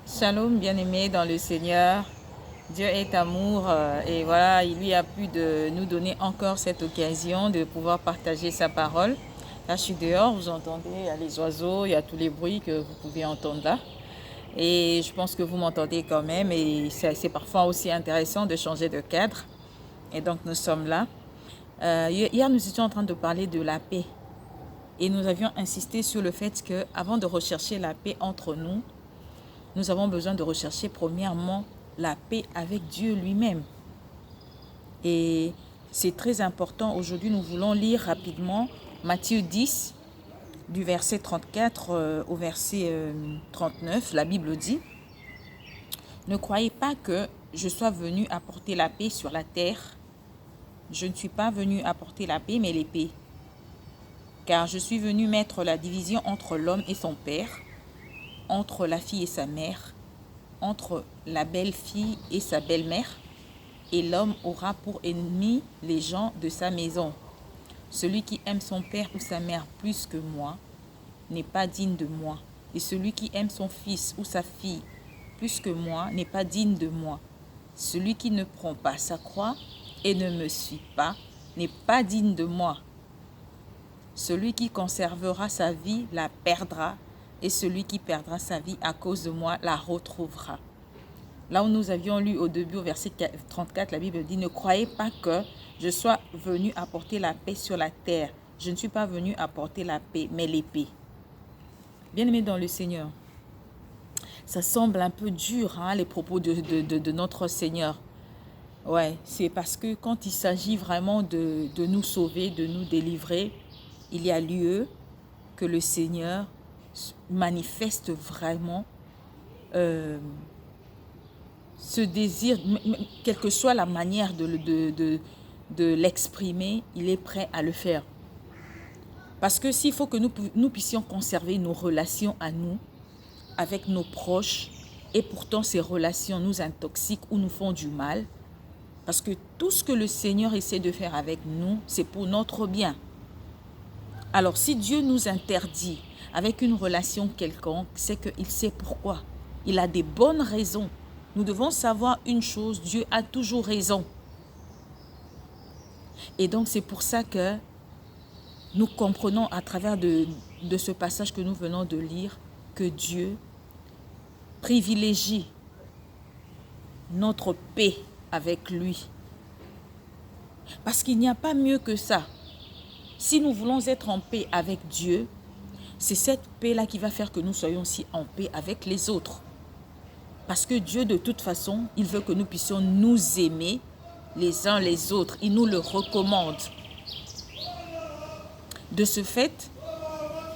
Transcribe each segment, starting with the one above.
Shalom, bien-aimé dans le Seigneur. Dieu est amour et voilà, il lui a plu de nous donner encore cette occasion de pouvoir partager sa parole. Là, je suis dehors, vous entendez, il y a les oiseaux, il y a tous les bruits que vous pouvez entendre là. Et je pense que vous m'entendez quand même et c'est parfois aussi intéressant de changer de cadre. Et donc, nous sommes là. Hier, nous étions en train de parler de la paix. Et nous avions insisté sur le fait que avant de rechercher la paix entre nous, nous avons besoin de rechercher premièrement la paix avec Dieu lui-même. Et c'est très important. Aujourd'hui, nous voulons lire rapidement Matthieu 10, du verset 34 au verset 39. La Bible dit, « Ne croyez pas que je sois venu apporter la paix sur la terre. Je ne suis pas venu apporter la paix, mais l'épée. Car je suis venu mettre la division entre l'homme et son père, entre la fille et sa mère, entre la belle-fille et sa belle-mère, et l'homme aura pour ennemi les gens de sa maison. Celui qui aime son père ou sa mère plus que moi n'est pas digne de moi, et celui qui aime son fils ou sa fille plus que moi n'est pas digne de moi. Celui qui ne prend pas sa croix et ne me suit pas n'est pas digne de moi. Celui qui conservera sa vie la perdra, et celui qui perdra sa vie à cause de moi la retrouvera. » Là où nous avions lu au début, au verset 34, la Bible dit, « Ne croyez pas que je sois venu apporter la paix sur la terre. Je ne suis pas venu apporter la paix, mais l'épée. » Bien-aimés dans le Seigneur, ça semble un peu dur, hein, les propos de notre Seigneur. Ouais, c'est parce que quand il s'agit vraiment de nous sauver, de nous délivrer, il y a lieu que le Seigneur manifeste vraiment ce désir, quelle que soit la manière de l'exprimer, il est prêt à le faire. Parce que s'il faut que nous puissions conserver nos relations à nous, avec nos proches, et pourtant ces relations nous intoxiquent ou nous font du mal, parce que tout ce que le Seigneur essaie de faire avec nous, c'est pour notre bien. Alors si Dieu nous interdit avec une relation quelconque, c'est qu'il sait pourquoi. Il a des bonnes raisons. Nous devons savoir une chose, Dieu a toujours raison. Et donc c'est pour ça que nous comprenons à travers de ce passage que nous venons de lire que Dieu privilégie notre paix avec lui. Parce qu'il n'y a pas mieux que ça. Si nous voulons être en paix avec Dieu, c'est cette paix-là qui va faire que nous soyons aussi en paix avec les autres. Parce que Dieu, de toute façon, il veut que nous puissions nous aimer les uns les autres. Il nous le recommande. De ce fait,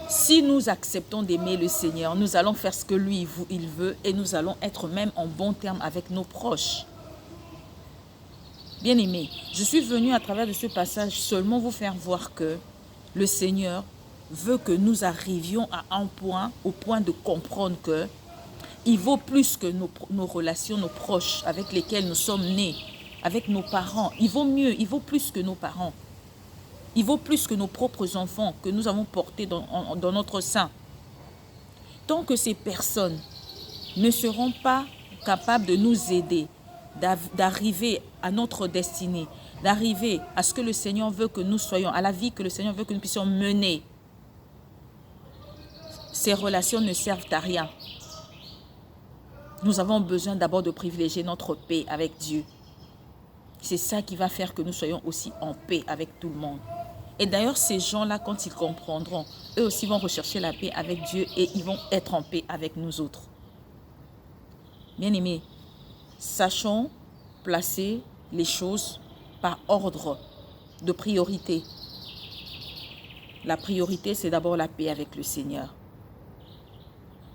si nous acceptons d'aimer le Seigneur, nous allons faire ce que lui, il veut et nous allons être même en bon terme avec nos proches. Bien-aimés, je suis venue à travers de ce passage seulement vous faire voir que le Seigneur veut que nous arrivions à un point, au point de comprendre que il vaut plus que nos relations, nos proches avec lesquels nous sommes nés, avec nos parents. Il vaut mieux, il vaut plus que nos parents. Il vaut plus que nos propres enfants que nous avons portés dans notre sein. Tant que ces personnes ne seront pas capables de nous aider, d'arriver à notre destinée, d'arriver à ce que le Seigneur veut que nous soyons, à la vie que le Seigneur veut que nous puissions mener, ces relations ne servent à rien. Nous avons besoin d'abord de privilégier notre paix avec Dieu. C'est ça qui va faire que nous soyons aussi en paix avec tout le monde. Et d'ailleurs, ces gens-là, quand ils comprendront, eux aussi vont rechercher la paix avec Dieu et ils vont être en paix avec nous autres. Bien-aimés, sachons placer les choses par ordre de priorité. La priorité, c'est d'abord la paix avec le Seigneur.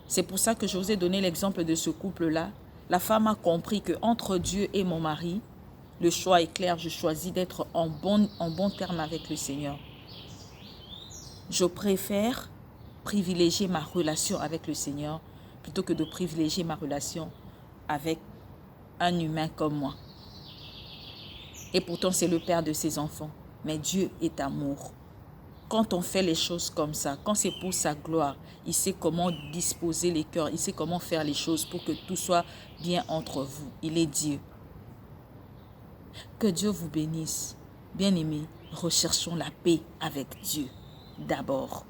C'est pour ça que je vous ai donné l'exemple de ce couple-là. La femme a compris qu'entre Dieu et mon mari, le choix est clair, je choisis d'être en bon terme avec le Seigneur. Je préfère privilégier ma relation avec le Seigneur plutôt que de privilégier ma relation avec un humain comme moi. Et pourtant, c'est le père de ses enfants. Mais Dieu est amour. quand on fait les choses comme ça, quand c'est pour sa gloire, il sait comment disposer les cœurs, il sait comment faire les choses pour que tout soit bien entre vous. Il est Dieu. Que Dieu vous bénisse. Bien-aimés, recherchons la paix avec Dieu d'abord.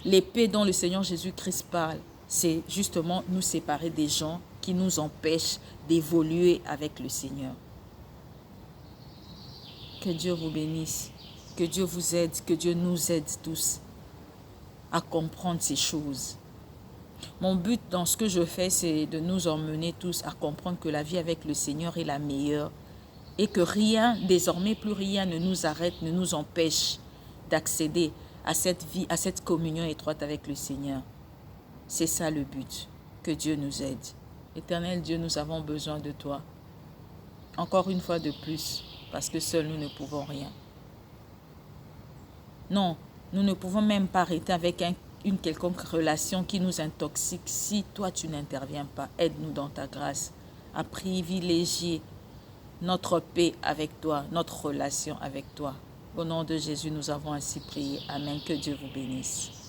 L'épée dont le Seigneur Jésus-Christ parle, c'est justement nous séparer des gens qui nous empêchent d'évoluer avec le Seigneur. Que Dieu vous bénisse, que Dieu vous aide, que Dieu nous aide tous à comprendre ces choses. Mon but dans ce que je fais, c'est de nous emmener tous à comprendre que la vie avec le Seigneur est la meilleure et que rien, désormais plus rien ne nous arrête, ne nous empêche d'accéder à cette vie, à cette communion étroite avec le Seigneur. C'est ça le but, que Dieu nous aide. Éternel Dieu, nous avons besoin de toi. Encore une fois de plus, parce que seuls nous ne pouvons rien. Non, nous ne pouvons même pas arrêter avec une quelconque relation qui nous intoxique si toi tu n'interviens pas. Aide-nous dans ta grâce à privilégier notre paix avec toi, notre relation avec toi. Au nom de Jésus, nous avons ainsi prié. Amen. Que Dieu vous bénisse.